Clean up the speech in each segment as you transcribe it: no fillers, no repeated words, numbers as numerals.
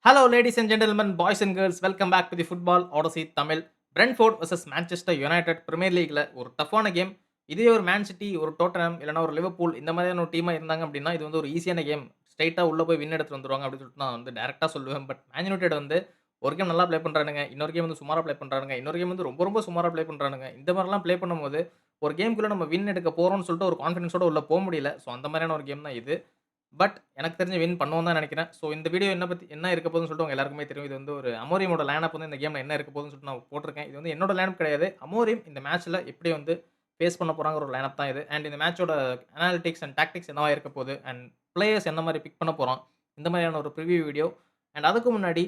Hello, ladies and gentlemen, boys and girls. Welcome back to the Football Odyssey Tamil. Brentford vs Manchester United premier லீக்ல ஒரு டஃப்பான game. இதே ஒரு man city, ஒரு Tottenham இல்லன்னா ஒரு லிவர்பூல் இந்த மாதிரியான ஒரு டீமா இருந்தாங்க அப்படின்னா, இது வந்து ஒரு ஈஸியான கேம். ஸ்ட்ரெய்ட்டா உள்ள போய் வின் எடுத்துட்டு வந்துருவாங்க அப்படின்னு சொல்லிட்டு நான் வந்து டைரக்ட்டா சொல்லுவேன். பட் மேன் யுனைட்டட் வந்து ஒரு கேம் நல்லா ப்ளே பண்றானுங்க. இன்னொரு கேம் வந்து சுமாரா ப்ளே பண்றானுங்க. இன்னொரு கேம் வந்து ரொம்ப ரொம்ப சுமாரா ப்ளே பண்றானுங்க. இந்த மாரிலாம் ப்ளே பண்ணும்போது, ஒரு கேம்க்குள்ள நம்ம வின் எடுக்க போறோம்னு சொல்லிட்டு ஒரு கான்ஃபிடன்ஸோட உள்ள முடியல. ஸோ அந்த மாரியான ஒரு கேம் தான் இது. பட் எனக்கு தெரிஞ்சு வின் பண்ணுவோம் தான் நெனைக்கிறேன். ஸோ இந்த வீடியோ என்ன இருக்க போதுன்னு சொல்லிட்டு உங்க எல்லாருக்குமே தெரியும். இது வந்து ஒரு அமோரியமோட லைன் அப் வந்து இந்த கேம்ல என்ன இருக்க போதுன்னு சொல்லிட்டு நான் போட்டுருக்கேன். இது வந்து என்னோட லைன் அப் கிடையாது. அமோரியம் இந்த மேட்ச்ல எப்படி வந்து ஃபேஸ் பண்ண போறாங்கிற ஒரு லைன் அப் தான் இது. அண்ட் இந்த மேட்சோட அனாலிட்டிக்ஸ் அண்ட் டாக்டிக்ஸ் என்னவா இருக்க போது, அண்ட் பிளேயர்ஸ் எந்த மாரி பிக் பண்ண போறோம். இந்த மாதிரியான ஒரு ப்ரிவ்யூ வீடியோ. அண்ட் அதுக்கு முன்னாடி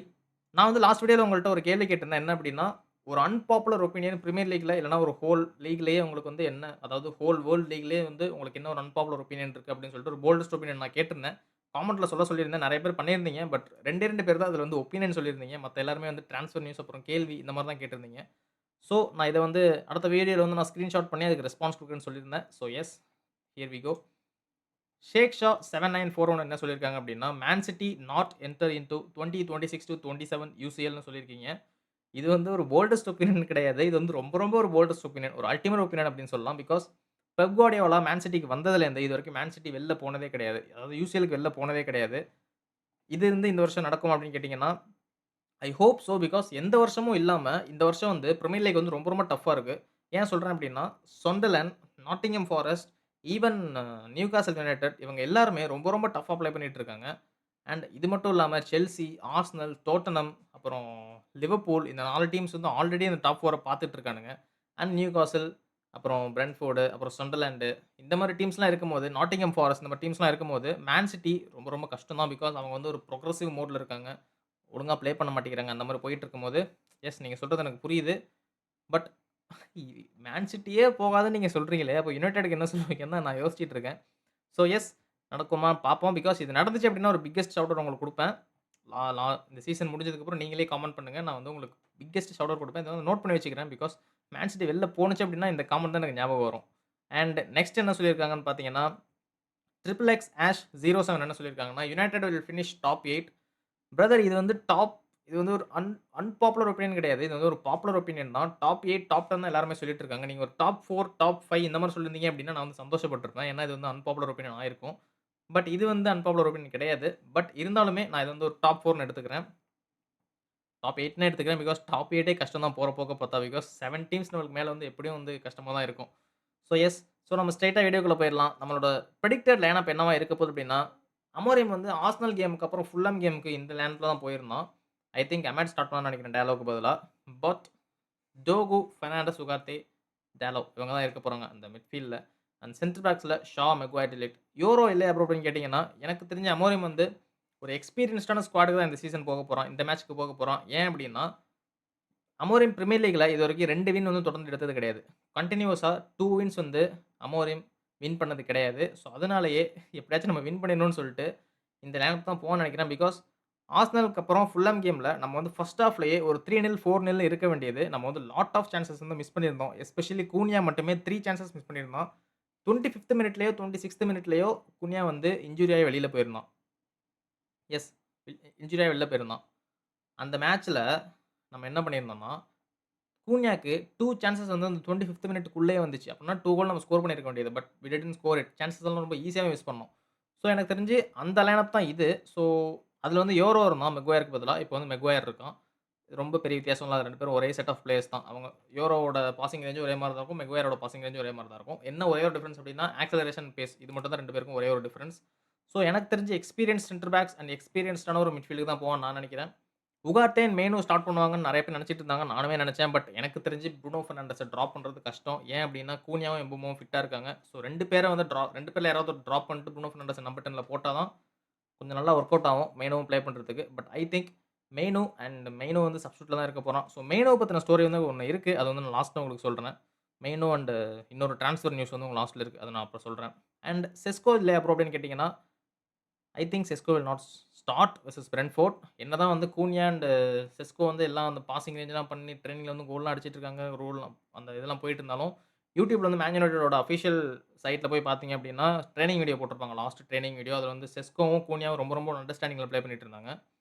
நான் வந்து லாஸ்ட் வீடியோல உங்கள்ட்ட ஒரு கேள்வி கேட்டிருந்தேன். என்ன அப்படின்னா, ஒரு அன்பாப்புலர் ஒப்பீனியன் பிரீமியர் லீக்ல இல்லன்னா ஒரு ஹோல் லீக்லயே உங்களுக்கு வந்து என்ன, அதாவது ஹோல் வேர்ல்ட் லீக்லயே வந்து உங்களுக்கு என்ன ஒரு அன்பாப்புலர் ஒப்பீனியன் இருக்கு அப்படின்னு சொல்லிட்டு ஒரு போல்டஸ்ட் ஒப்பீனியன் நான் கேட்டிருந்தேன். காமெண்ட்ல சொல்லியிருந்தேன். நெறைய பேர் பண்ணியிருந்தீங்க. பட் 2 பேர் தான் அதில வந்து ஒப்பீனியன் சொல்லியிருந்தீங்க. மத்த எல்லாருமே வந்து ட்ரான்ஸ்ஃபர் நியூஸ் அப்புறம் கேள்வி இந்த மாரி தான் கேட்டிருந்தீங்க. ஸோ நான் இத வந்து அடுத்த வீடியோல வந்து நான் ஸ்கிரீன்ஷாட் பண்ணி அதுக்கு ரெஸ்பான்ஸ் குடுக்குறேன்னு சொல்லியிருந்தேன். So yes, here we go. Sheikh Shah 7941 என்ன சொல்லியிருக்காங்க அப்டின்னா, "man city not enter into 2026-27 யுசிஎல்ன்னு சொல்லியிருக்கீங்க. இது வந்து ஒரு போல்டஸ்ட் ஒப்பீனியன் கிடையாது. இது வந்து ரொம்ப ரொம்ப ஒரு போல்டஸ்ட் ஒப்பீனியன். ஒரு அல்டிமேட் ஒப்பீனியன் அப்டின்னு சொல்லலாம். பிகாஸ் பெப் குவார்டியோலா மேன் சிட்டிக்கு வந்ததுலேருந்து இதுவரைக்கும் மேன் சிட்டி வெளில போனதே கிடையாது. அதாவது யுசிஎல்க்கு வெளில போனதே கிடையாது. இது வந்து இந்த வருஷம் நடக்குமா அப்படின்னு கேட்டீங்கன்னா, ஐ ஹோப் சோ. பிகாஸ் எந்த வருஷமும் இல்லாம, இந்த வருஷம் வந்து பிரீமியர் லீக் வந்து ரொம்ப ரொம்ப டஃப்பா இருக்கு. ஏன் சொல்றேன் அப்படின்னா, Sunderland, Nottingham forest, even Newcastle United இவங்க எல்லாருமே ரொம்ப ரொம்ப டஃப்பா ப்ளே பண்ணிட்டு இருக்காங்க. அண்ட் இது மட்டும் இல்லாம செல்சி, ஆர்சனல், டோட்டனம், அப்புறம் லிவர்பூல் இந்த 4 டீம்ஸ் வந்து ஆல்ரெடி அந்த டாப் 4 பார்த்துட்டு இருக்கானுங்க. அண்ட் நியூகாசல், அப்புறம் பிரென்ட்ஃபோர்டு, அப்புறம் சண்டர்லேண்ட் இந்த மாரி டீம்ஸ்லாம் இருக்கும்போது, நாட்டிங்ஹாம் ஃபாரஸ்ட் இந்த மாரி டீம்ஸ்லாம் இருக்கும்போது, மேன் சிட்டி ரொம்ப ரொம்ப கஷ்டம் தான். பிகாஸ் அவங்க வந்து ஒரு ப்ரோக்ரசிவ் மோட்ல இருக்காங்க. ஒழுங்கா ப்ளே பண்ண மாட்டேங்கிறாங்க. அந்த மாரி போயிட்டு இருக்கும்போது, எஸ் நீங்க சொல்றது எனக்கு புரியுது. பட் மேன் சிட்டியே போகாதுன்னு நீங்க சொல்றீங்களே, அப்போ யுனைட்டடுக்கு என்ன சொல்லுவீங்கன்னு தான் நான் யோசிச்சுட்டு இருக்கேன். ஸோ எஸ், நடக்குமா பார்ப்போம். பிகாஸ் இது நடந்துச்சு அப்டின்னா ஒரு பிக்கெஸ்ட் ஷவுட் அவுட் உங்களுக்கு குடுப்பேன். லா லா இந்த சீசன் முடிஞ்சதுக்கப்புறம் நீங்களே காமெண்ட் பண்ணுங்க. நான் வந்து உங்களுக்கு பிக்கெஸ்ட் ஷவுட் அவுட் குடுப்பேன். இத வந்து நோட் பண்ணி வச்சுக்கிறேன். பிகாஸ் மேன் சிட்டி வெளில போணுச்சு அப்டின்னா இந்த காமெண்ட் தான் எனக்கு ஞாபகம் வரும். அண்ட் நெக்ஸ்ட் என்ன சொல்லியிருக்காங்கன்னு பார்த்தீங்கன்னா, ட்ரிபிள் எக்ஸ் ஆஷ் 07 என்ன சொல்லியிருக்காங்கன்னா, United will finish top 8. Brother இது வந்து ஒரு அன்பாப்புலர் ஒப்பீனியன் கிடையாது. இது வந்து ஒரு பாப்புலர் ஒப்பீனியன் தான். டாப் 8, டாப் 10 தான் எல்லாருமே சொல்லிட்டு இருக்காங்க. நீங்க ஒரு டாப் 4, டாப் 5 இந்த மாரி சொல்லியிருந்தீங்க அப்டின்னா, நான் வந்து சந்தோஷப்பட்டுருப்பேன். ஏன்னா இது வந்து அன்பாப்புலர் ஒப்பீனியன் ஆயிருக்கும். பட் இது வந்து அன்பாப்புலர் ஒப்பீனியன் கிடையாது. பட் இருந்தாலுமே நான் இது வந்து ஒரு டாப் 4ன்னு எடுத்துக்கிறேன். டாப் 8ன்னு எடுத்துக்கிறேன். பிகாஸ் டாப் 8 கஷ்டம் தான் போற போக்க பார்த்தா. பிகாஸ் 7 டீம்ஸ் நம்மளுக்கு மேல வந்து எப்படியும் வந்து கஷ்டமா தான் இருக்கும். So S. ஸோ நம்ம ஸ்ட்ரெய்ட்டா வீடியோக்குள்ள போயிரலாம். நம்மளோட பிரெடிக்டட் லைன் அப் என்னவா இருக்க போகுது அப்டின்னா, அமோரிம் வந்து ஆர்சனல் கேமுக்கு அப்புறம் ஃபுல்ஹாம் கேமுக்கு இந்த லைன் அப்ல தான் போயிருந்தான். ஐ திங்க் அமேட் ஸ்டார்ட் பண்ணலாம்னு நெனைக்கிறேன் டேலோக்கு பதிலா. பட் டோகு, பெர்னாண்டஸ், உகார்டே, டேலோ இவங்க தான் இருக்க போறாங்க அந்த மிட்ஃபீல்ட்ல. அண்ட் சென்டர் பேக்ஸ்ல ஷா, மெக்வைர், டிலிக்ட். யூரோ இல்லையா ப்ரோ அப்படின்னு கேட்டீங்கன்னா, எனக்கு தெரிஞ்ச அமோரிம் வந்து ஒரு எக்ஸ்பீரியன்ஸ்டான ஸ்குவாடுக்கு தான் இந்த சீசன் போக போறான். இந்த மேட்ச்க்கு போக போறான். ஏன் அப்படின்னா, அமோரிம் பிரீமியர் லீக்ல இதுவரைக்கும் 2 வின் வந்து தொடர்ந்து எடுத்தது கிடையாது. கன்டினியூஸா 2 வின்ஸ் வந்து அமோரிம் வின் பண்ணது கிடையாது. ஸோ, அதனாலேயே எப்படியாச்சும் நம்ம வின் பண்ணிடணும்னு சொல்லிட்டு இந்த லைனப் தான் போவான்னு நெனைக்கிறேன். பிகாஸ் ஆர்சனலுக்கு அப்புறம் ஃபுல்ஹாம் கேம்ல நம்ம வந்து ஃபர்ஸ்ட் ஹாஃப்லயே ஒரு 3-0, 4-0 இருக்க வேண்டியது. நம்ம வந்து லாட் ஆஃப் சான்ஸஸ் வந்து மிஸ் பண்ணியிருந்தோம். எஸ்பெஷலி கூனியா மட்டுமே 3 சான்ஸஸ் மிஸ் பண்ணியிருந்தான். 25த் மினிட்லயோ, 26த் மினிட்லயோ குன்யா வந்து இன்ஜூரி ஆயி வெளில போயிருந்தான். எஸ். இன்ஜூரி ஆயி வெளில போயிருந்தான். அந்த மேட்ச்ல நம்ம என்ன பண்ணியிருந்தோம்னா, கூன்யாக்கு 2 சான்ஸஸ் வந்து அந்த 25த் மினிட்க்குள்ளயே வந்துச்சு. அப்பன்னா 2 கோல் நம்ம ஸ்கோர் பண்ணியிருக்க வேண்டியது. But we didn't score it. Chances எல்லாம் ரொம்ப ஈஸியாவே மிஸ் பண்ணோம். ஸோ எனக்கு தெரிஞ்சு அந்த லைனப் தான் இது. ஸோ அதுல வந்து யோரோ இருந்தான் மெக்வயருக்கு பதிலா. இப்போ வந்து மெக்வயர் இருக்கான். ரொம்ப பெரிய வித்தியாசம் இல்ல. 2 பேரும் ஒரே செட் ஆஃப் பிளேயர்ஸ் தான். அவங்க யோரோவோட பாசிங் ரேஞ்சும் ஒரே மாரி தான் இருக்கும். மெக்வயரோட பாசிங் ரேஞ்சும் ஒரே மாரி தான் இருக்கும். என்ன ஒரே ஒரு டிஃபரன்ஸ் அப்டின்னா, ஆக்ஸலரேஷன், பேஸ் இது மட்டும் தான் 2 பேருக்கும் ஒரே ஒரு டிஃபரன்ஸ். ஸோ எனக்கு தெரிஞ்சு எக்ஸ்பீரியன்ஸ்ட் சென்டர் பேக்ஸ் அண்ட் எக்ஸ்பீரியன்ஸ்டான ஒரு மிட்ஃபீல்டுக்கு தான் போவான்னு நான் நெனைக்கிறேன். உகார்டே அண்ட் மேனு ஸ்டார்ட் பண்ணுவாங்கன்னு நெறைய பேர் நெனச்சிட்டு இருந்தாங்க. நானுமே நெனச்சேன். பட் எனக்கு தெரிஞ்சு ப்ரூனோ பெர்னாண்டஸ டிராப் பண்றது கஷ்டம். ஏன் அப்டின்னா, கூனியாவும், எம்புமோவும் ஃபிட்டா இருக்காங்க. ஸோ 2 பேர வந்து 2 பேர்ல யாராவது ஒரு டிராப் பண்ணிட்டு ப்ரூனோ பெர்னாண்டஸ நம்பர் 10ல போட்டா தான் கொஞ்சம் நல்லா வொர்க் அவுட் ஆகும். மெயினோவும் ப்ளே பண்றதுக்கு. பட் ஐ திங்க் மெயினோ வந்து சப்ஸ்டிட்யூட்ல தான் இருக்க போறான். ஸோ மெயினோவ பத்தின ஸ்டோரி வந்து ஒண்ணு இருக்கு. அது வந்து நான் லாஸ்ட்ல உங்களுக்கு சொல்றேன். மெயினோ அண்ட் இன்னொரு ட்ரான்ஸ்ஃபர் நியூஸ் வந்து உங்க லாஸ்ட்ல இருக்கு. அத நான் அப்புறம் சொல்றேன். அண்ட் செஸ்கோ இல்லையா ப்ரோ அப்படின்னு கேட்டீங்கன்னா, I think Sesko will not start versus Brentford. என்னதான் வந்து கூன்யா அண்ட் செஸ்கோ வந்து எல்லாம் அந்த பாசிங் ரேஞ்ச்லாம் பண்ணி ட்ரெய்னிங்ல வந்து கோல்லாம் அடிச்சிட்டு இருக்காங்க. அந்த இதெல்லாம் போயிட்டு இருந்தாலும், யூடியூப்ல வந்து மேன் யுனைட்டடோட அஃபிஷியல் சைட்ல போய் பார்த்தீங்க அப்படின்னா, ட்ரெய்னிங் வீடியோ போட்டிருப்பாங்க. Last training video. அதுல வந்து செஸ்கோவும், கூன்யாவும் ரொம்ப ரொம்ப அண்டர்ஸ்டாண்டிங்ல ப்ளே பண்ணிட்டு இருந்தாங்க.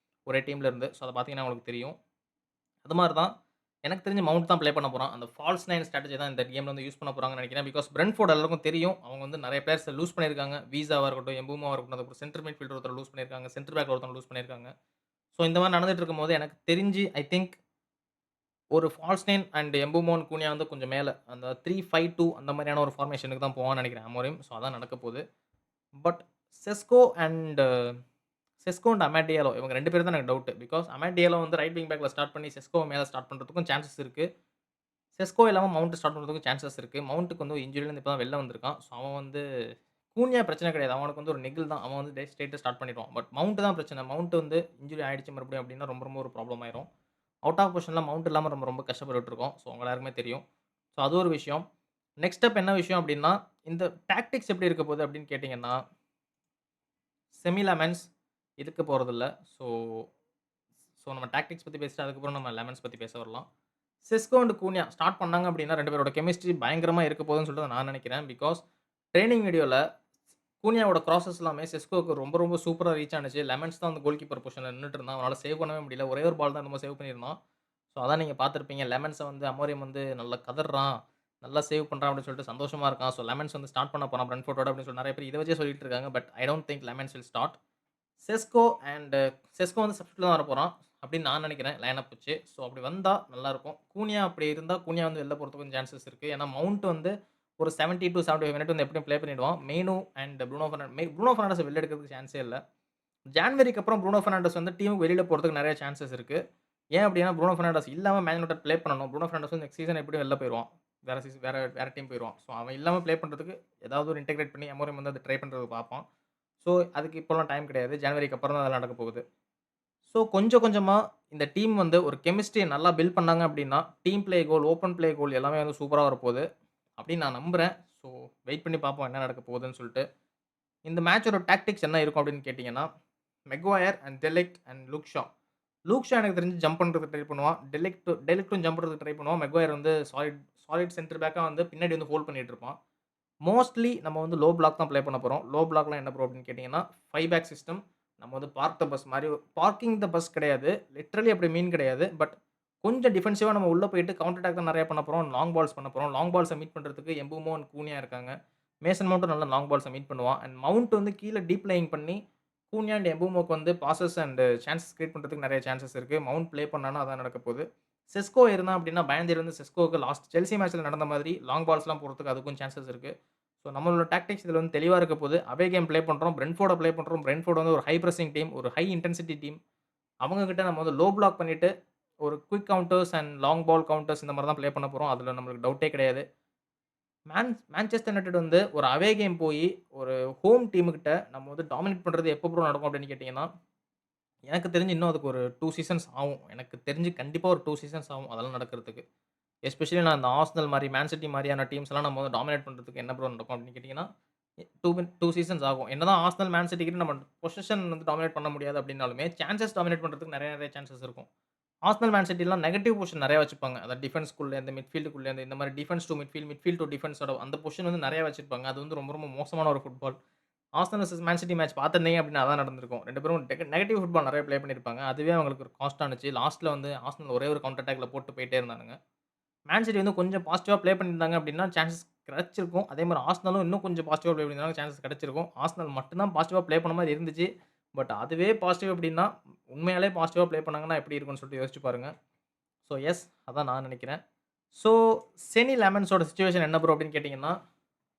ஒரே டீம்ல இருந்து. ஸோ அத பார்த்தீங்கன்னா உங்களுக்கு தெரியும். அது மாரி தான். எனக்கு தெரிஞ்சு மவுண்ட் தான் ப்ளே பண்ண போறான். அந்த ஃபால்ஸ் 9 ஸ்ட்ராட்டஜி தான் இந்த கேம்ல வந்து யூஸ் பண்ண போறாங்கன்னு நெனைக்கிறேன். பிகாஸ் பிரென்ட்ஃபோர்ட் எல்லாருக்கும் தெரியும். அவங்க வந்து நெறைய பிளேயர்ஸ லூஸ் பண்ணியிருக்காங்க. வீசாவா இருக்கட்டும், எம்பூமாவா இருக்கட்டும், அதுக்கப்புறம் சென்டர் மிட்ஃபீல்டர் ஒருத்தர லூஸ் பண்ணியிருக்காங்க. சென்டர் பேக் ஒருத்தவங்க லூஸ் பண்ணியிருக்காங்க. ஸோ இந்த மாரி நடந்துட்டு இருக்கும்போது எனக்கு தெரிஞ்சு ஐ திங்க் ஒரு ஃபால்ஸ் 9 அண்ட் எம்புமோ, கூனியா வந்து கொஞ்சம் மேல அந்த 3-5-2 அந்த மாரியான ஒரு ஃபார்மேஷனுக்கு தான் போவான்னு நெனைக்கிறேன் அமோரிம். ஸோ அதான் நடக்க போது. But Sesko and Sesko and Amad Diallo இவங்க 2 பேரும் தான் எனக்கு டவுட். பிகாஸ் அமாட் டியாலோ வந்து ரைட் விங் பேக்ல ஸ்டார்ட் பண்ணி செஸ்கோவ மேல ஸ்டார்ட் பண்றதுக்கும் சான்சஸ் இருக்கு. செஸ்கோ இல்லாம மவுண்ட் ஸ்டார்ட் பண்றதுக்கும் சான்சஸ் இருக்கு. மவுண்ட்க்கு வந்து இன்ஜூரிலருந்து இப்ப தான் வெளில வந்திருக்கான். ஸோ அவன் வந்து கூனியா பிரச்சனை கிடையாது. அவனுக்கு வந்து ஒரு நெகில் தான். அவன் வந்து ஸ்ட்ரெயிட்டா ஸ்டார்ட் பண்ணிடுவான். பட் மவுண்ட் தான் பிரச்சனை. மவுண்ட் வந்து இன்ஜூரி ஆயிடுச்சு மறுபடியும் அப்டின்னா ரொம்ப ரொம்ப ஒரு ப்ராப்ளம் ஆயிரும். அவுட் ஆஃப் பொசிஷன்ல மவுண்ட் இல்லாம ரொம்ப ரொம்ப கஷ்டப்பட்டுட்டு இருக்கோம். ஸோ உங்க எல்லாருக்குமே தெரியும். ஸோ அது ஒரு விஷயம். நெக்ஸ்ட் ஸ்டெப் என்ன விஷயம் அப்டின்னா, இந்த டாக்டிக்ஸ் எப்படி இருக்க போகுது அப்டின்னு கேட்டீங்கன்னா, செமி லெமன்ஸ் இருக்க போறதில்ல. ஸோ ஸோ நம்ம டாக்டிக்ஸ் பத்தி பேசிட்டு அதுக்கப்புறம் நம்ம லெமன்ஸ் பத்தி பேச வரலாம். சிஸ்கோ அண்ட் கூனியா ஸ்டார்ட் பண்ணாங்க அப்டின்னா 2 பேரோட கெமிஸ்ட்ரி பயங்கரமா இருக்க போகுதுன்னு சொல்லிட்டு நான் நெனைக்கிறேன். பிகாஸ் ட்ரெய்னிங் வீடியோல கூனியாவோட கிராஸஸ் எல்லாமே செஸ்கோவுக்கு ரொம்ப ரொம்ப சூப்பரா ரீச் ஆனுச்சு. லெமன்ஸ் தான் வந்து கோல் கீப்பர் பொசிஷன்ல நின்னுட்டு இருந்தான். அவனால சேவ் பண்ணவே முடியல. ஒரே ஒரு பால் தான் என்னமோ சேவ் பண்ணியிருந்தான். ஸோ அதான் நீங்க பார்த்திருப்பீங்க. லெமன்ஸ வந்து அமோரியம் வந்து நல்லா கதர்றான். நல்லா சேவ் பண்றான் அப்டின்னு சொல்லிட்டு சந்தோஷமா இருக்கான். ஸோ லெமன்ஸ் வந்து ஸ்டார்ட் பண்ண போறான் பிரென்ட்ஃபோர்டோட அப்டின்னு சொல்லி நெறைய பேர் இத வச்சே சொல்லிட்டு இருக்காங்க. But I don't think lemons will start. Sesko and Sesko வந்து சப்ஸ்டிட்யூட்ல தான் வரப்போறான். அப்படின்னு நான் நினைக்கிறேன் லைன் அப் வச்சு. ஸோ அப்படி வந்தா நல்லாருக்கும். கூனியா அப்படி இருந்தா கூனியா வந்து வெளில போறதுக்கு கொஞ்சம் சான்சஸ் இருக்கு. ஏன்னா மவுண்ட் வந்து ஒரு 70 டூ 75 மினிட் வந்து எப்படியும் ப்ளே பண்ணிடுவான். மெய்னு அண்ட் ப்ரூனோ ஃபெர்னாண்டஸ வெளில எடுக்கிறதுக்கு சான்ஸே இல்ல. ஜான்வரிக்கு அப்புறம் ப்ரூனோ ஃபெர்னாண்டஸ் வந்து டீமுக்கு வெளில போறதுக்கு நெறைய சான்சஸ் இருக்கு. ஏன் அப்படின்னா ப்ரூனோ ஃபெர்னாண்டஸ் இல்லாம மேன் யுனைட்டட் ப்ளே பண்ணணும். ப்ரூனோ ஃபெர்னாண்டஸ் வந்து நெக்ஸ்ட் சீசன் எப்படியும் வெளில போயிருவான். வேற வேற டீம் போயிருவான். ஸோ அவன் இல்லாம ப்ளே பண்றதுக்கு ஏதாவது ஒரு இன்டகிரேட் பண்ணி அமோரிம் வந்து அத ட்ரை பண்றதுக்கு பார்ப்பான். ஸோ அதுக்கு இப்போலாம் டைம் கிடையாது. ஜனவரிக்கு அப்புறம் தான் அதெல்லாம் நடக்க போகுது. ஸோ கொஞ்சம் கொஞ்சமா இந்த டீம் வந்து ஒரு கெமிஸ்ட்ரிய நல்லா பில்ட் பண்ணாங்க அப்டின்னா, டீம் ப்ளே கோல், ஓப்பன் ப்ளே கோல் எல்லாமே வந்து சூப்பரா வரப்போது. அப்டின்னு நான் நம்புறேன். ஸோ வெயிட் பண்ணி பார்ப்போம் என்ன நடக்க போகுதுன்னு சொல்ட்டு. இந்த மேட்சோட டாக்டிக்ஸ் என்ன இருக்கும் அப்டின்னு கேட்டீங்கன்னா, Maguire and de Ligt and Luke Shaw. Luke Shaw எனக்கு தெரிஞ்சு ஜம்ப் பண்றதுக்கு ட்ரை பண்ணுவான். டெலிக்ட்டும் ஜம்ப் பண்றதுக்கு ட்ரை பண்ணுவான். மெக்வாயர் வந்து சாலிட் சென்டர் பேக்கா வந்து பின்னாடி வந்து ஹோல்ட் பண்ணிட்டு இருப்பான். மோஸ்ட்லி நம்ம வந்து லோ பிளாக் தான் ப்ளே பண்ண போறோம். லோ பிளாக்லாம் என்ன ப்ரோ அப்டின்னு கேட்டீங்கன்னா, 5 பேக் சிஸ்டம். நம்ம வந்து பார்க் த பஸ் மாரி பார்க்கிங் த பஸ் கிடையாது. லிட்டரலி அப்படி மீன் கிடையாது. பட் கொஞ்சம் டிஃபென்சிவா நம்ம உள்ள போயிட்டு கவுண்டர் அட்டாக் தான் நெறைய பண்ண போறோம். லாங் பால்ஸ் பண்ண போறோம். லாங் பால்ஸ மீட் பண்றதுக்கு எம்புமோ அண்ட் கூனியா இருக்காங்க. மேசன் மவுண்ட்டும் நல்லா லாங் பால்ஸ மீட் பண்ணுவான். அண்ட் மவுண்ட் வந்து கீழ டீப் லேயிங் பண்ணி கூனியா அண்ட் எம்புமோக்கு வந்து பாஸஸ் அண்ட் சான்ஸஸ் கிரியேட் பண்றதுக்கு நெறைய சான்ஸஸ் இருக்கு. மவுண்ட் ப்ளே பண்ணானா அதான் நடக்க போது. செஸ்கோ இருந்தான் அப்டின்னா பயந்தீர் வந்து செஸ்கோவுக்கு லாஸ்ட் செல்சி மேட்ச்ல நடந்த மாதிரி லாங் பால்ஸ்லாம் போடுறதுக்கு அதுக்கும் சான்ஸஸ் இருக்கு. ஸோ நம்மளோட டாக்டிக்ஸ் இதுல வந்து தெளிவா இருக்க போது. அவே கேம் ப்ளே பண்றோம். பிரென்ட்ஃபோர்ட ப்ளே பண்றோம். பிரென்ட்ஃபோர்ட் வந்து ஒரு ஹை பிரசிங் டீம். ஒரு ஹை இன்டென்சிட்டி டீம். அவங்க கிட்ட நம்ம வந்து லோ பிளாக் பண்ணிட்டு, ஒரு quick counters and long ball counters இந்த மாரி தான் ப்ளே பண்ண போறோம். அதுல நம்மளுக்கு டவுட்டே கிடையாது. மான்செஸ்டர் யுனைட்டட் வந்து ஒரு அவே கேம் போயி, ஒரு ஹோம் டீம் கிட்ட நம்ம வந்து டாமினேட் பண்றது எப்போ ப்ரோ நடக்கும் அப்படின்னு கேட்டீங்கன்னா, எனக்கு தெரிஞ்சு இன்னும் அதுக்கு ஒரு 2 சீசன்ஸ் ஆகும். எனக்கு தெரிஞ்சு கண்டிப்பா ஒரு 2 சீசன்ஸ் ஆகும் அதெல்லாம் நடக்கிறதுக்கு. எஸ்பெஷலி நான் இந்த ஆர்சனல் மாரி, மேன் சிட்டி மாரியான டீம்ஸ்லாம் நம்ம வந்து டாமினேட் பண்றதுக்கு என்ன ப்ரோ நடக்கும் அப்படின்னு கேட்டீங்கன்னா, 2 சீசன்ஸ் ஆகும். என்னதான் ஆர்சனல், மேன் சிட்டி கிட்ட நம்ம பொசிஷன் வந்து டாமினேட் பண்ண முடியாது அப்படின்னாலுமே, சான்ஸஸ் டாமினேட் பண்றதுக்கு நெறைய நெறைய சான்ஸஸ் இருக்கும். ஆர்சனல், மேன் சிட்டிலாம் நெகட்டிவ் பொசிஷன் நெறைய வச்சுப்பாங்க. அதாவது டிஃபென்ஸ்குள்ளேருந்து, மிட்ஃபீல்டுக்குள்ளேருந்து இந்த மாரி defence to midfield, midfield to டிஃபென்ஸோட அந்த பொசிஷன் வந்து நெறைய வச்சிருப்பாங்க. அது வந்து ரொம்ப ரொம்ப மோசமான ஒரு football. Arsenal versus man city match பார்த்திருந்தீங்க அப்படின்னா அதான் நடந்திருக்கும். 2 பேரும் நெகட்டிவ் ஃபுட்பால் நெறைய ப்ளே பண்ணியிருப்பாங்க. அதுவே அவங்களுக்கு ஒரு காஸ்ட் ஆனுச்சு. லாஸ்ட்ல வந்து ஆர்சனல் ஒரே ஒரு கவுண்டர் அட்டாக்ல போட்டு போயிட்டே இருந்தானுங்க. மேன் சிட்டி வந்து கொஞ்சம் பாசிட்டிவா ப்ளே பண்ணியிருந்தாங்க அப்டின்னா, சான்ஸஸ் கிடைச்சிருக்கும். அதே மாரி ஆர்சனலும் இன்னும் கொஞ்சம் பாசிட்டிவா ப்ளே பண்ணியிருந்தாங்க சான்ஸஸ் கிடைச்சிருக்கும். ஆர்சனல் மட்டும் தான் பாசிட்டிவா ப்ளே பண்ண மாரி இருந்துச்சு. பட் அதுவே பாசிட்டிவ் அப்டின்னா, உண்மையாலே பாசிட்டிவா ப்ளே பண்ணாங்கன்னா எப்படி இருக்கும்னு சொல்லிட்டு யோசிச்சு பாருங்க. ஸோ எஸ் அதான் நான் நெனைக்கிறேன். ஸோ செனி லெமன்ஸோட சிச்சுவேஷன் என்ன ப்ரோ அப்டின்னு கேட்டீங்கன்னா,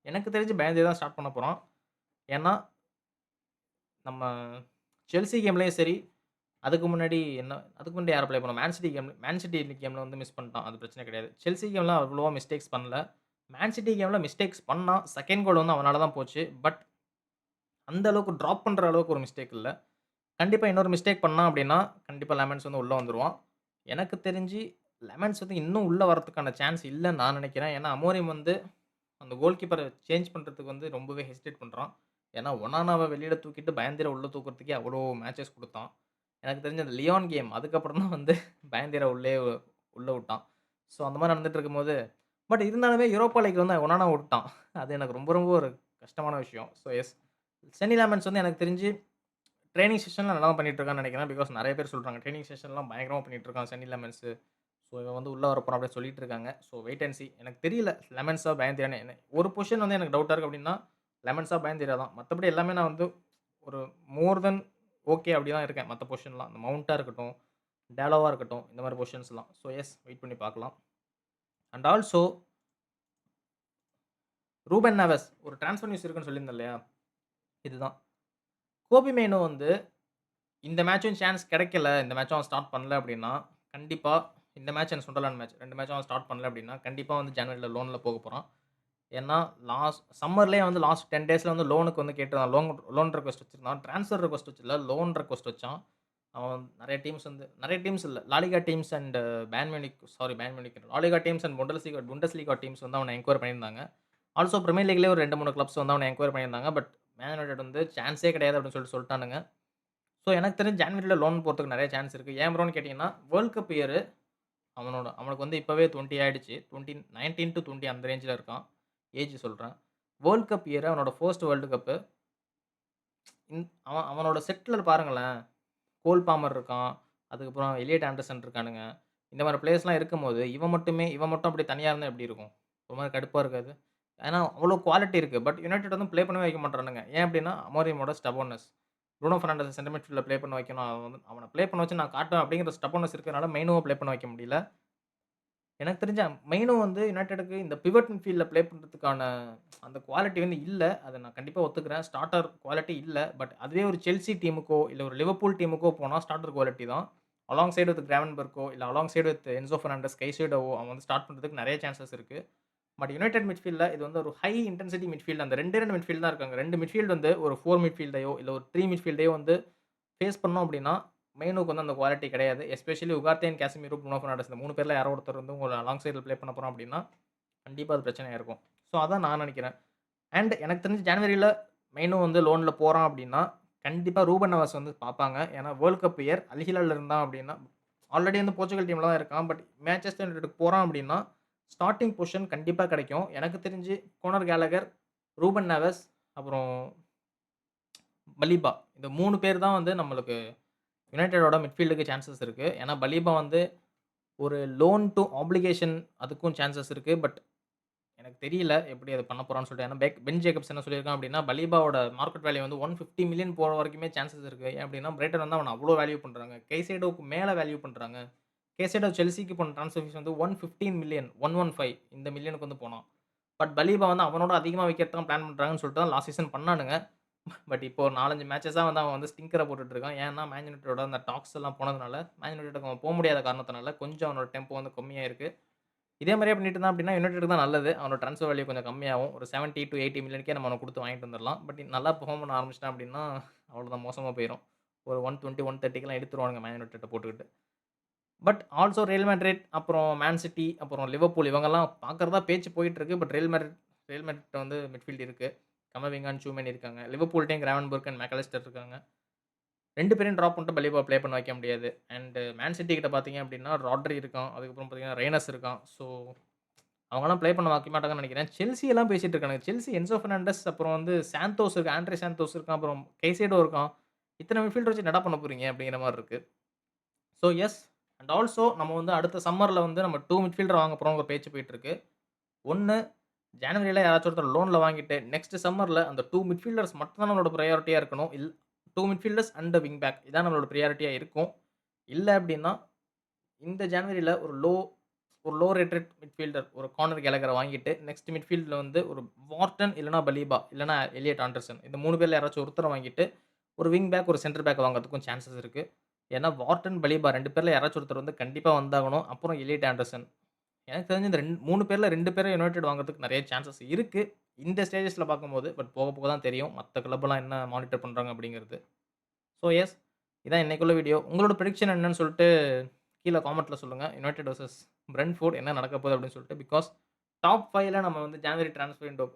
எனக்கு தெரிஞ்சு பயந்தே தான் ஸ்டார்ட் பண்ண போறான். ஏன்னா, நம்ம செல்சி கேம்லயும் சரி, அதுக்கு முன்னாடி யார ப்ளே பண்ணோம்? மேன் சிட்டி கேம்ல வந்து மிஸ் பண்ணிட்டான். அது பிரச்சனை கிடையாது. செல்சி கேம்ல அவ்வளவா மிஸ்டேக்ஸ் பண்ணல. மேன் சிட்டி கேம்ல மிஸ்டேக்ஸ் பண்ணான். செகண்ட் கோல் வந்து அவனால தான் போச்சு. பட் அந்த அளவுக்கு டிராப் பண்ற அளவுக்கு ஒரு மிஸ்டேக் இல்ல. கண்டிப்பா இன்னொரு மிஸ்டேக் பண்ணான் அப்டின்னா, கண்டிப்பா லெமன்ஸ் வந்து உள்ள வந்துருவான். எனக்கு தெரிஞ்சு லெமன்ஸ் வந்து இன்னும் உள்ள வரதுக்கான சான்ஸ் இல்லன்னு நான் நெனைக்கிறேன். ஏன்னா, அமோரிம் வந்து அந்த கோல் கீப்பர சேஞ்ச் பண்றதுக்கு வந்து ரொம்பவே ஹெசிடேட் பண்றான். ஏன்னா, ஒனானாவ வெளியில தூக்கிட்டு பயந்திர உள்ள தூக்குறதுக்கே அவ்ளோ மேட்சஸ் குடுத்தான். எனக்கு தெரிஞ்சு அந்த லியான் கேம் அதுக்கப்புறம் தான் வந்து பயந்திர உள்ள விட்டான். ஸோ அந்த மாரி நடந்துட்டு இருக்கும்போது பட் இருந்தாலுமே யூரோப்பா லீக்ல வந்து ஒனானா விட்டான். அது எனக்கு ரொம்ப ரொம்ப ஒரு கஷ்டமான விஷயம். ஸோ எஸ் செனி லேமன்ஸ் வந்து எனக்கு தெரிஞ்சு ட்ரெய்னிங் செஷன்லாம் நல்லா தான் பண்ணிட்டு இருக்கான்னு நெனைக்கிறேன். பிகாஸ் நெறைய பேர் சொல்றாங்க. ட்ரெய்னிங் செஷன்லாம் பயங்கரமா பண்ணிட்டு இருக்கான் சன்னி லெமன்ஸு. ஸோ இவன் வந்து உள்ள வரப்போறான் அப்படின்னு சொல்லிட்டு இருக்காங்க. So wait and see. எனக்கு தெரியல லெமன்ஸா பயந்தியான்னு. ஒரு பொசிஷன் வந்து எனக்கு டவுட்டா இருக்கு அப்படின்னா, லெமன்ஸா பயந்தியா தான். மத்தபடி எல்லாமே நான் வந்து ஒரு மோர் தென் ஓகே அப்படி தான் இருக்கேன். மத்த பொசிஷன்லாம். அந்த மவுண்ட்டா இருக்கட்டும், டேலோவா இருக்கட்டும், இந்த மாரி பொசிஷன்ஸ்லாம். ஸோ எஸ் வெயிட் பண்ணி பார்க்கலாம். அண்ட் ஆல்சோ ரூபன் நேவஸ் ஒரு ட்ரான்ஸ்ஃபர் நியூஸ் இருக்குன்னு சொல்லியிருந்தேன் இல்லையா? இதுதான். கோபி மைனோ வந்து இந்த மேட்சும் சான்ஸ் கிடைக்கல. இந்த மேட்சும் அவன் ஸ்டார்ட் பண்ணல அப்படின்னா, கண்டிப்பா இந்த மேட்ச் அண்ட் சுண்டர்லேண்ட் மேட்ச் 2 மேட்சும் அவன் ஸ்டார்ட் பண்ணல அப்படின்னா, கண்டிப்பா வந்து ஜனவரில லோன்ல போக போறான். ஏன்னா, சம்மர்லயே வந்து லாஸ்ட் 10 டேஸ்ல வந்து லோனுக்கு வந்து கேட்டிருந்தான். லோன் ரிக்வெஸ்ட் வச்சிருந்தான். ட்ரான்ஸ்ஃபர் ரிக்வெஸ்ட் வச்சல. லோன் ரிக்வெஸ்ட் வச்சான். அவன் நெறைய டீம்ஸ் இல்ல. LaLiga teams and Bayern Munich LaLiga teams and Bundesliga teams வந்து அவன என்குயர் பண்ணியிருந்தாங்க. ஆல்சோ பிரீமியர் லீக்லயே ஒரு 2, 3 கிளப்ஸ் வந்து அவன என்குயர் பண்ணியிருந்தாங்க. பட் மேன் யுனைட்டட் வந்து சான்ஸே கிடையாது அப்படின்னு சொல்லிட்டானுங்க. ஸோ எனக்கு தெரிஞ்சு ஜான்வரில லோன் போறதுக்கு நெறைய சான்ஸ் இருக்கு. ஏன் ப்ரோன்னு கேட்டீங்கன்னா, வேர்ல்ட் கப் இயர் அவனுக்கு வந்து இப்பவே 20 ஆயிடுச்சு. 19-20 அந்த ரேஞ்சுல இருக்கான். ஏஜ் சொல்றேன். வேர்ல்ட் கப் இயர் அவனோட ஃபர்ஸ்ட் வேர்ல்ட் கப். அவனோட செட்ல பாருங்களேன். கோல் பாமர் இருக்கான். அதுக்கப்புறம் எலியட் ஆண்டர்சன் இருக்கானுங்க. இந்த மாரி பிளேயர்ஸ்லாம் இருக்கும்போது, இவன் மட்டும் அப்படி தனியா இருந்தா எப்படி இருக்கும்? ஒரு மாரி கடுப்பா இருக்காது? ஏன்னா, அவ்வளோ குவாலிட்டி இருக்கு. பட் யுனைட்டட் வந்து ப்ளே பண்ணவே வைக்க மாட்றானுங்க. ஏன் அப்படின்னா, அமோரியமோட ஸ்டபர்னஸ். ப்ரூனோ பெர்னாண்டஸ சென்டர் மிட்ஃபீல்ட்ல ப்ளே பண்ண வைக்கணும். அவன ப்ளே பண்ண வச்சு நான் காட்டுவேன் அப்படிங்கிற ஸ்டபர்னஸ் இருக்கிறனால மெயினோவ ப்ளே பண்ண வைக்க முடியல. எனக்கு தெரிஞ்சு மெயினோ வந்து யுனைட்டடுக்கு இந்த பிவட் மிட்ஃபீல்ட்ல ப்ளே பண்றதுக்கான அந்த குவாலிட்டி வந்து இல்ல. அத நான் கண்டிப்பா ஒத்துக்கிறேன். ஸ்டார்ட்டர் குவாலிட்டி இல்ல. பட் அதுவே ஒரு செல்சி டீமுக்கோ, இல்ல ஒரு லிவர்பூல் டீமுக்கோ போனா ஸ்டார்ட்டர் குவாலிட்டி தான். அலாங் சைட் வித் கிராவன்பெர்க்கோ, இல்ல alongside with Enzo Fernandez, கைசேடோவோ அவன் வந்து ஸ்டார்ட் பண்றதுக்கு நெறைய சான்சஸ் இருக்கு. பட் யுனைட்டட் மிட்ஃபீல்ட்ல இது வந்து ஒரு ஹை இன்டென்சிட்டி மிட்ஃபீல்ட். அந்த 2 மிட்ஃபீல்ட் தான் இருக்காங்க. 2 மிட்ஃபீல்ட் வந்து ஒரு 4 மிட்ஃபீல்டையோ, இல்ல ஒரு 3 மிட்ஃபீல்டையோ வந்து ஃபேஸ் பண்ணோம் அப்டின்னா, மெயினுக்கு வந்து அந்த குவாலிட்டி கிடையாது. Especially Ugarte and Casemiro, Bruno Fernandes இந்த 3 பேர்ல யாரோ ஒருத்தர் வந்து உங்கள அலாங் சைட்ல ப்ளே பண்ண போறோம் அப்டின்னா, கண்டிப்பா அது பிரச்சனையா இருக்கும். ஸோ அதான் நான் நெனைக்கிறேன். அண்ட் எனக்கு தெரிஞ்சு ஜனவரில மெயினோ வந்து லோன்ல போறான் அப்டின்னா, கண்டிப்பா ரூபன் நவாஸ் வந்து பார்ப்பாங்க. ஏன்னா வேர்ல்ட் கப் இயர் அல் ஹிலால்ல இருந்தான் அப்டின்னா, ஆல்ரெடி வந்து போர்ச்சுகல் டீம்ல தான் இருக்கான். பட் மான்செஸ்டர் யுனைட்டடுக்கு போறான் அப்டின்னா, ஸ்டார்ட்டிங் பொசிஷன் கண்டிப்பா கிடைக்கும். எனக்கு தெரிஞ்சு கோனர் கேலகர், ரூபன் நேவஸ், அப்புறம் மலிபா. இந்த 3 பேர் தான் வந்து நம்மளுக்கு யுனைட்டடோட மிட்ஃபீல்டுக்கு சான்சஸ் இருக்கு. ஏன்னா பலீபா வந்து ஒரு லோன் டூ ஆப்ளிகேஷன் அதுக்கும் சான்சஸ் இருக்கு. பட் எனக்கு தெரியல எப்படி அத பண்ண போறான்னு சொல்லிட்டு. ஏன்னா பென் ஜேக்கப்ஸ் என்ன சொல்லியிருக்கான் அப்படின்னா, பலீபாவோட மார்க்கெட் வேல்யூ வந்து 150 மில்லியன் போற வரைக்குமே சான்சஸ் இருக்கு. ஏன் அப்படின்னா, பிரைட்டன் வந்து அவன அவ்ளோ வேல்யூ பண்றாங்க. கைசேடோவுக்கு மேல வேல்யூ பண்றாங்க. கைசேடோ செல்சிக்கு போன ட்ரான்ஸ்ஃபர் ஃபீஸ் வந்து 115 மில்லியன் 115 இந்த மில்லியனுக்கு வந்து போனான். பட் பலீபா வந்து அவனோட அதிகமா விக்கிறதுக்கு தான் பிளான் பண்றாங்கன்னு சொல்லிட்டு தான் லாஸ்ட் சீசன் பண்ணானுங்க. பட் இப்போ ஒரு 4, 5 மேட்சஸா வந்து அவன் வந்து ஸ்டிங்கர போட்டுட்டு இருக்கான். ஏன்னா, மேன் யுனைட்டடோட அந்த டாக்ஸ் எல்லாம் போனதுனால, மேன் யுனைட்டடுக்கு அவன் முடியாத காரணத்தினால, கொஞ்சம் அவனோட டெம்போ வந்து கம்மியா இருக்கு. இதே மாரியே பண்ணிட்டு இருந்தான் அப்டின்னா, யுனைட்டடுக்கு தான் நல்லது. அவனோட ட்ரான்ஸ்ஃபர் வேல்யூ கொஞ்சம் கம்மியாகும். ஒரு 70-80 மில்லியனுக்கே நம்ம அவன குடுத்து வாங்கிட்டு வந்துரலாம். பட் நல்லா பெர்ஃபார்ம் பண்ண ஆரம்பிச்சுட்டான் அப்டின்னா, அவ்வளோதான் மோசமா போயிரும். ஒரு 120, 130க்குலாம் எடுத்துருவானுங்க மேன் யுனைட்டட போட்டுக்கிட்டு. பட் ஆல்சோ ரியல் மேட்ரிட், அப்புறம் மேன் சிட்டி, அப்புறம் லிவர்பூல் இவங்கலாம் பார்க்கறதா பேச்சு போயிட்டு இருக்கு. பட் ரியல் மேட்ரிட் வந்து மிட்ஃபீல்ட் இருக்கு. கமவிங்கா, சூமேனி இருக்காங்க. லிவர்பூல்ட்டயும் கிராவன்பெர்க் அண்ட் மெக்காலிஸ்டர் இருக்காங்க. 2 பேரையும் டிராப் பண்ணிட்டு பலீபா ப்ளே பண்ண வைக்க முடியாது. அண்ட் மேன் சிட்டி கிட்ட பார்த்தீங்க அப்டின்னா, ராட்ரி இருக்கான். அதுக்கப்புறம் பார்த்தீங்கன்னா, ரெய்னஸ் இருக்கான். ஸோ அவங்கலாம் ப்ளே பண்ண வைக்க மாட்டாங்கன்னு நெனைக்கிறேன். செல்சி எல்லாம் பேசிட்டு இருக்கானுங்க. செல்சி என்சோ பெர்னாண்டஸ், அப்புறம் வந்து சாந்தோஸ் இருக்கு. ஆண்ட்ரே சாந்தோஸ் இருக்கான். அப்புறம் கைசேடோ இருக்கான். இத்தன மிட்ஃபீல்டர் வச்சு என்னடா பண்ண போறீங்க? அப்படிங்கிற மாரி இருக்கு. ஸோ எஸ் அண்ட் ஆல்சோ நம்ம வந்து அடுத்த சம்மர்ல வந்து நம்ம 2 மிட்ஃபீல்டர் வாங்க போறோம்ங்கிற பேச்சு போயிட்டு இருக்கு. 1 ஜனவரில யாராச்சும் ஒருத்தர் லோன்ல வாங்கிட்டு, நெக்ஸ்ட் சம்மர்ல அந்த 2 மிட்ஃபீல்டர்ஸ் மட்டும் தான் நம்மளோட பிரையாரிட்டியா இருக்கணும். 2 மிட்ஃபீல்டர்ஸ் அண்ட் விங் பேக் இதான் நம்மளோட பிரையாரிட்டியா இருக்கும். இல்ல அப்டின்னா, இந்த ஜனவரில ஒரு லோ ரேட்டட் மிட்ஃபீல்டர் ஒரு கார்னர் கேலகர வாங்கிட்டு, நெக்ஸ்ட் மிட்ஃபீல்ட்ல வந்து ஒரு வார்டன் இல்லன்னா பலீபா, இல்லன்னா எலியட் ஆண்டர்சன். இந்த 3 பேர்ல யாராச்சும் ஒருத்தர வாங்கிட்டு, ஒரு விங் பேக், ஒரு சென்டர் பேக் வாங்குறதுக்கும் சான்சஸ் இருக்கு. ஏன்னா வார்டன், பலீபா 2 பேர்ல யாராச்சும் ஒருத்தர் வந்து கண்டிப்பா வந்தாகணும். அப்புறம் எலியட் ஆண்டர்சன். எனக்கு தெரிஞ்சு இந்த 3 பேர்ல 2 பேர யுனைட்டட் வாங்குறதுக்கு நெறைய சான்சஸ் இருக்கு. இந்த ஸ்டேஜஸ்ல பார்க்கும்போது. பட் போக போக தான் தெரியும். மத்த கிளப்லாம் என்ன மானிட்டர் பண்றாங்க அப்படிங்கிறது. ஸோ எஸ் இதான் இன்னைக்குள்ள வீடியோ. உங்களோட பிரெடிக்ஷன் என்னன்னு சொல்லிட்டு கீழ காமெண்ட்ல சொல்லுங்க. யுனைட்டட் வெர்சஸ் பிரென்ட்ஃபோர்ட் என்ன நடக்க போகுது அப்படின்னு சொல்லிட்டு. பிகாஸ் டாப் 5ல நம்ம வந்து ஜான்வரி டிரான்ஸ்ஃபர் விண்டோ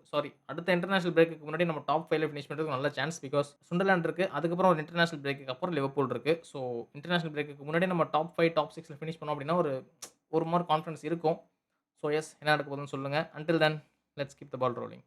அடுத்த இன்டர்நேஷனல் பிரேக்குக்கு முன்னாடி நம்ம டாப் 5ல ஃபினிஷ் பண்றதுக்கு நல்ல சான்ஸ். பிகாஸ் சுண்டர்லாண்ட் இருக்கு. அதுக்கப்புறம் ஒரு இன்டர்நேஷனல் பிரேக்குக்கு அப்புறம் லிவர்பூல் இருக்கு. ஸோ இன்டர்நேஷனல் பிரேக்குக்கு முன்னாடி நம்ம டாப் 5, டாப் 6ல ஃபினிஷ் பண்ணோம் அப்படின்னா ஒரு ஒரு மாரி கான்ஃபிடன்ஸ் இருக்கும். ஸோ எஸ் என்ன நடக்க போகுதுன்னு சொல்லுங்க. Until then let's keep the ball rolling.